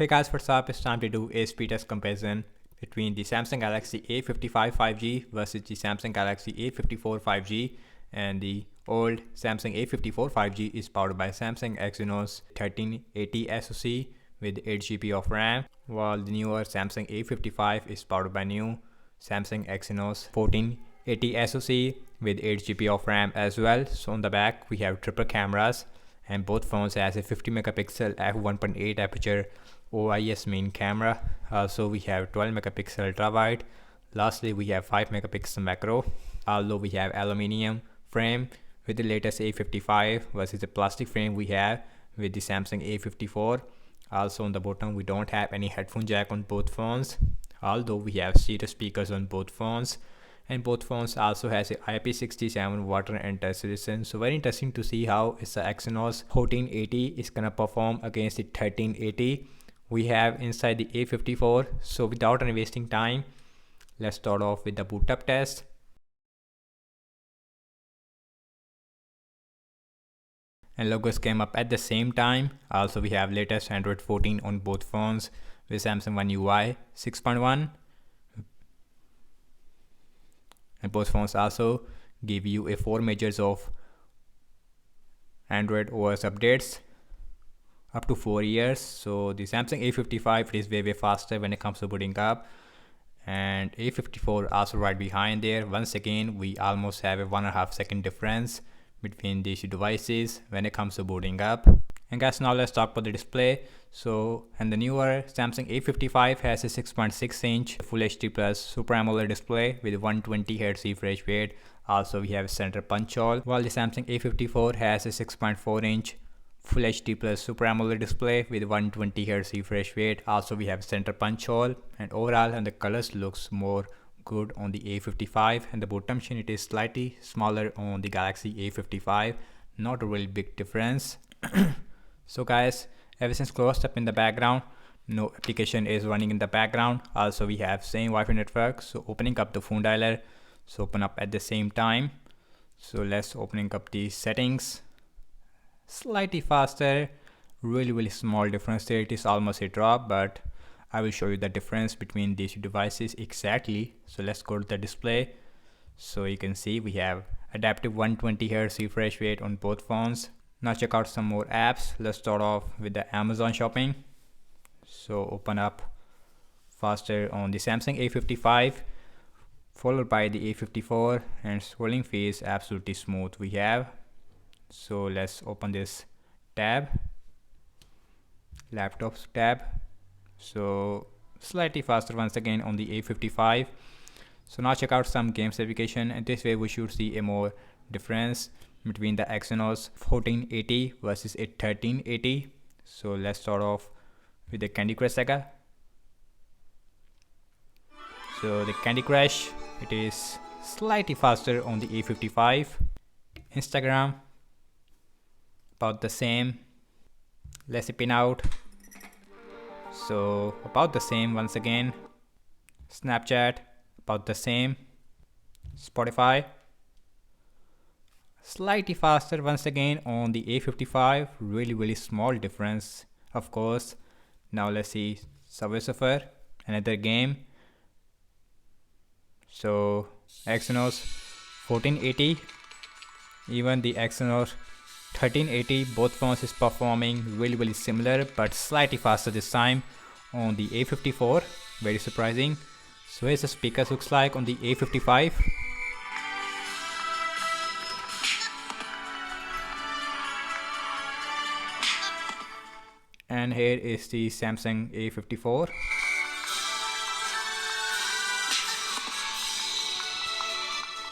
Hey guys, what's up? It's time to do a speed test comparison between the Samsung Galaxy A55 5G versus the Samsung Galaxy A54 5G, and the old Samsung A54 5G is powered by Samsung Exynos 1380 SoC with 8GB of RAM, while the newer Samsung A55 is powered by new Samsung Exynos 1480 SoC with 8GB of RAM as well. So on the back we have triple cameras, and both phones has a 50 megapixel f1.8 aperture OIS main camera. Also we have 12 megapixel ultra wide. Lastly we have 5 megapixel macro. Although we have aluminium frame with the latest A55 versus the plastic frame we have with the Samsung A54. Also on the bottom we don't have any headphone jack on both phones, although we have stereo speakers on both phones, and both phones also has a IP67 water and touch resistance. So very interesting to see how it's the Exynos 1480 is gonna perform against the 1380 we have inside the A54. So without any wasting time, let's start off with the boot up test. And logos came up at the same time. Also we have latest Android 14 on both phones with Samsung One UI 6.1, and both phones also give you a 4 measures of Android OS updates up to 4 years. So the Samsung A55 is way faster when it comes to booting up, and A54 also right behind there. Once again we almost have a 1.5 second difference between these two devices when it comes to booting up. And guys, now let's talk about the display. So, and the newer Samsung A55 has a 6.6 inch Full HD Plus Super AMOLED display with 120Hz refresh rate. Also we have center punch hole, while the Samsung A54 has a 6.4 inch Full HD Plus Super AMOLED display with 120Hz refresh rate. Also we have center punch hole, and overall and the colors looks more good on the A55, and the boot machine it is slightly smaller on the Galaxy A55, not a really big difference. So guys, everything's closed up in the background, no application is running in the background. Also we have same Wi-Fi network. So opening up the phone dialer, so open up at the same time. So let's opening up the settings, slightly faster, really small difference there. It is almost a drop, but I will show you the difference between these two devices exactly. So let's go to the display. So you can see we have adaptive 120Hz refresh rate on both phones. Now check out some more apps. Let's start off with the Amazon shopping. So open up faster on the Samsung A55, followed by the A54, and scrolling fees absolutely smooth we have. So let's open this tab, laptops tab. So slightly faster once again on the A55. So now check out some games application, and this way we should see a more difference between the Exynos 1480 versus a 1380. So let's start off with the Candy Crush Saga. So the Candy Crush, it is slightly faster on the A55. Instagram, about the same. Let's spin out. So about the same once again. Snapchat, about the same. Spotify, slightly faster once again on the A55, really small difference of course. Now let's see Subway Surfer, another game. So Exynos 1480, even the Exynos 1380, both phones is performing really similar, but slightly faster this time on the A54, very surprising. So here's the speakers looks like on the A55. And here is the Samsung A54.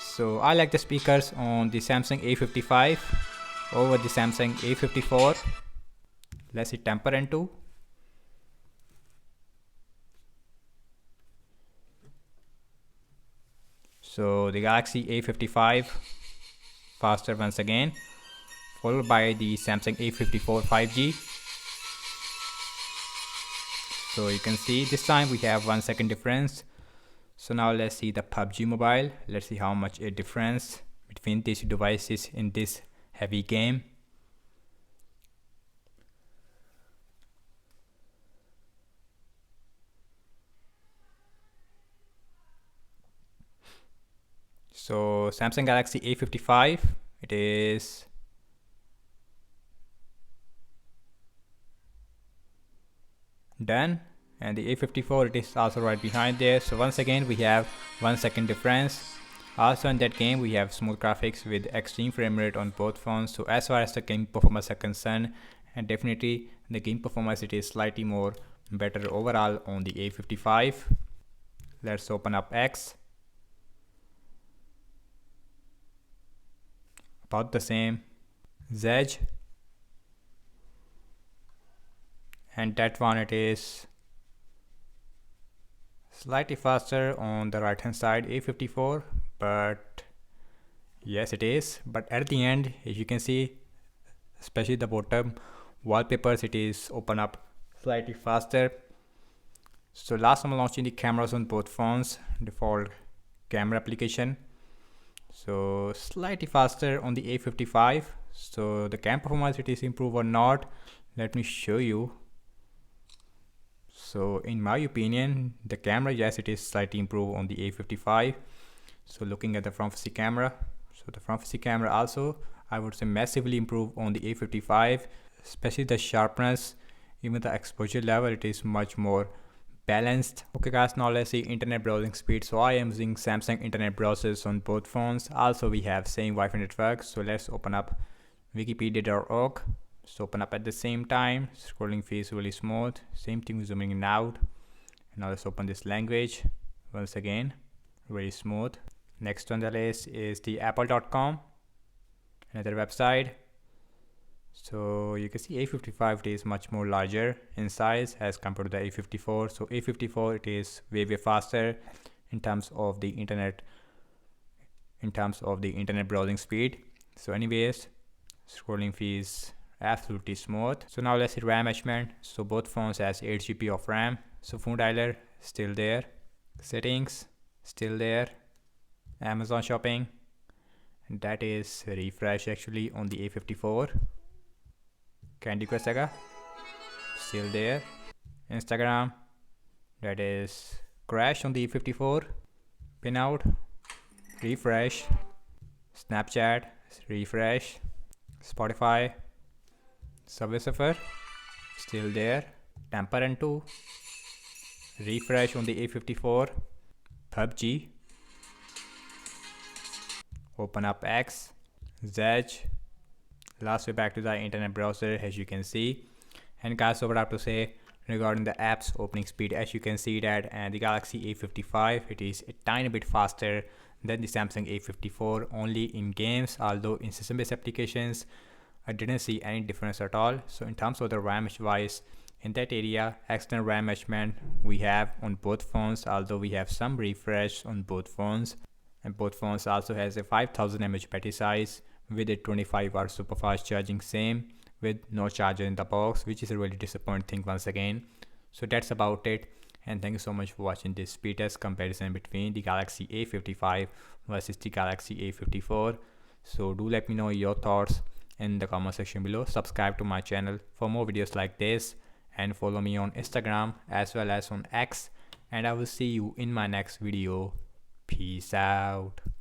So I like the speakers on the Samsung A55 over the Samsung A54. Let's hit temper and 2. So the Galaxy A55 faster once again, followed by the Samsung A54 5G. So you can see this time we have 1 second difference. So now let's see the PUBG Mobile. Let's see how much a difference between these two devices in this heavy game. So Samsung Galaxy A55, it is done, and the A54, it is also right behind there. So once again we have 1 second difference. Also in that game we have smooth graphics with extreme frame rate on both phones. So as far as the game performance are concerned, and definitely the game performance, it is slightly more better overall on the A55. Let's open up X. About the same. Z, and that one, it is slightly faster on the right hand side, A54, but yes it is. But at the end, as you can see, especially the bottom wallpapers, it is open up slightly faster. So last I'm launching the cameras on both phones, default camera application. So slightly faster on the A55. So the cam performance, it is improved or not, let me show you. So in my opinion, the camera, yes, it is slightly improved on the A55. So looking at the front facing camera, so the front facing camera also, I would say, massively improved on the A55, especially the sharpness, even the exposure level, it is much more balanced. Okay guys, now let's see internet browsing speed. So I am using Samsung internet browsers on both phones. Also we have same Wi-Fi network. So let's open up wikipedia.org. So open up at the same time, scrolling feels really smooth, same thing zooming in out. And now let's open this language once again, very smooth. Next on the list is the apple.com, another website. So you can see A55, it is much more larger in size as compared to the A54. So A54, it is way faster in terms of the internet browsing speed. So anyways, scrolling feels absolutely smooth. So now let's see RAM management. So both phones has 8 GB of RAM. So phone dialer still there, settings still there, Amazon shopping, and that is refresh actually on the A54. Candy Crush Saga still there, Instagram, that is crash on the A54, pin out, refresh, Snapchat, refresh, Spotify, Subway Surfer still there, Temper and 2, refresh on the A54, PUBG, open up X, Zedge. Last way back to the internet browser, as you can see. And guys, so what I have to say regarding the apps opening speed, as you can see that, and the Galaxy A55, it is a tiny bit faster than the Samsung A54 only in games, although in system based applications I didn't see any difference at all. So in terms of the RAM wise, in that area, external RAM management we have on both phones, although we have some refresh on both phones, and both phones also has a 5000 mAh battery size with a 25-hour super fast charging, same with no charger in the box, which is a really disappointing thing once again. So that's about it, and thank you so much for watching this speed test comparison between the Galaxy A55 versus the Galaxy A54. So do let me know your thoughts in the comment section below. Subscribe to my channel for more videos like this, and follow me on Instagram as well as on X, and I will see you in my next video. Peace out.